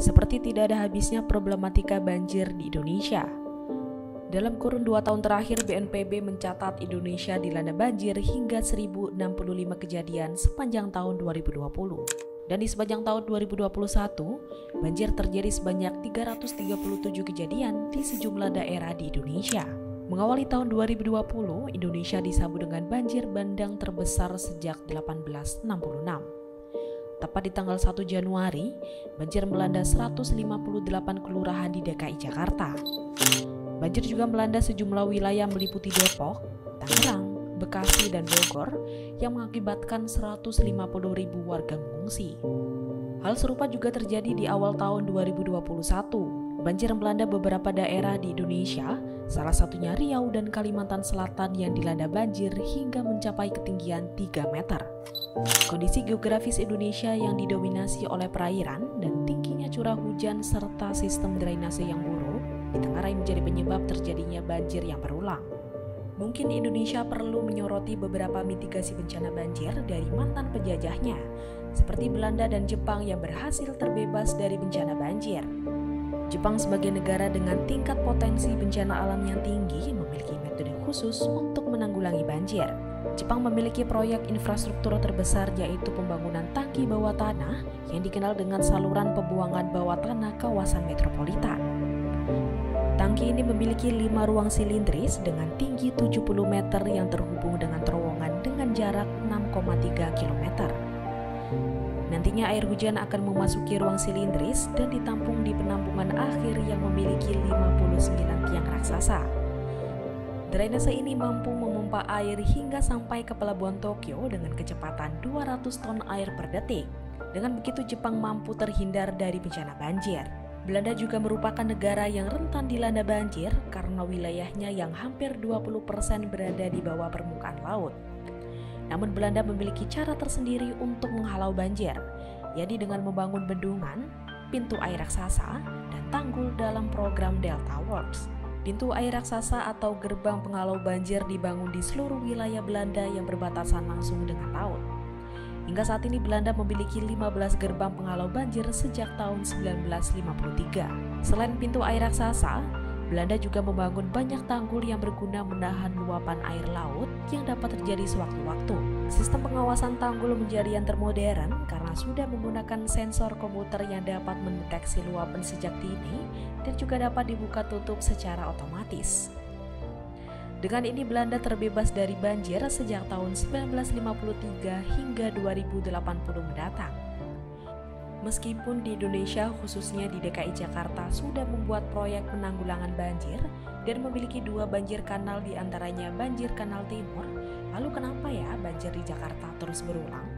Seperti tidak ada habisnya problematika banjir di Indonesia. Dalam kurun 2 tahun terakhir, BNPB mencatat Indonesia dilanda banjir hingga 1065 kejadian sepanjang tahun 2020. Dan di sepanjang tahun 2021, banjir terjadi sebanyak 337 kejadian di sejumlah daerah di Indonesia. Mengawali tahun 2020, Indonesia disambut dengan banjir bandang terbesar sejak 1866. Tepat di tanggal 1 Januari, banjir melanda 158 kelurahan di DKI Jakarta. Banjir juga melanda sejumlah wilayah meliputi Depok, Tangerang, Bekasi, dan Bogor yang mengakibatkan 150.000 warga mengungsi. Hal serupa juga terjadi di awal tahun 2021. Banjir melanda beberapa daerah di Indonesia, salah satunya Riau dan Kalimantan Selatan yang dilanda banjir hingga mencapai ketinggian 3 meter. Kondisi geografis Indonesia yang didominasi oleh perairan dan tingginya curah hujan serta sistem drainase yang buruk ditengarai menjadi penyebab terjadinya banjir yang berulang. Mungkin Indonesia perlu menyoroti beberapa mitigasi bencana banjir dari mantan penjajahnya, seperti Belanda dan Jepang yang berhasil terbebas dari bencana banjir. Jepang sebagai negara dengan tingkat potensi bencana alam yang tinggi memiliki metode khusus untuk menanggulangi banjir. Jepang memiliki proyek infrastruktur terbesar yaitu pembangunan tangki bawah tanah yang dikenal dengan saluran pembuangan bawah tanah kawasan metropolitan. Tangki ini memiliki 5 ruang silindris dengan tinggi 70 meter yang terhubung dengan terowongan dengan jarak 6,3 km. Nantinya air hujan akan memasuki ruang silindris dan ditampung di penampungan akhir yang memiliki 59 tiang raksasa. Drainase ini mampu memompa air hingga sampai ke pelabuhan Tokyo dengan kecepatan 200 ton air per detik. Dengan begitu Jepang mampu terhindar dari bencana banjir. Belanda juga merupakan negara yang rentan dilanda banjir karena wilayahnya yang hampir 20% berada di bawah permukaan laut. Namun Belanda memiliki cara tersendiri untuk menghalau banjir, yaitu dengan membangun bendungan, pintu air raksasa, dan tanggul dalam program Delta Works. Pintu air raksasa atau gerbang penghalau banjir dibangun di seluruh wilayah Belanda yang berbatasan langsung dengan laut. Hingga saat ini Belanda memiliki 15 gerbang penghalau banjir sejak tahun 1953. Selain pintu air raksasa, Belanda juga membangun banyak tanggul yang berguna menahan luapan air laut yang dapat terjadi sewaktu-waktu. Sistem pengawasan tanggul menjadi yang termodern karena sudah menggunakan sensor komputer yang dapat mendeteksi luapan sejak dini dan juga dapat dibuka tutup secara otomatis. Dengan ini Belanda terbebas dari banjir sejak tahun 1953 hingga 2080 mendatang. Meskipun di Indonesia khususnya di DKI Jakarta sudah membuat proyek penanggulangan banjir dan memiliki 2 banjir kanal di antaranya banjir kanal timur, lalu kenapa ya banjir di Jakarta terus berulang?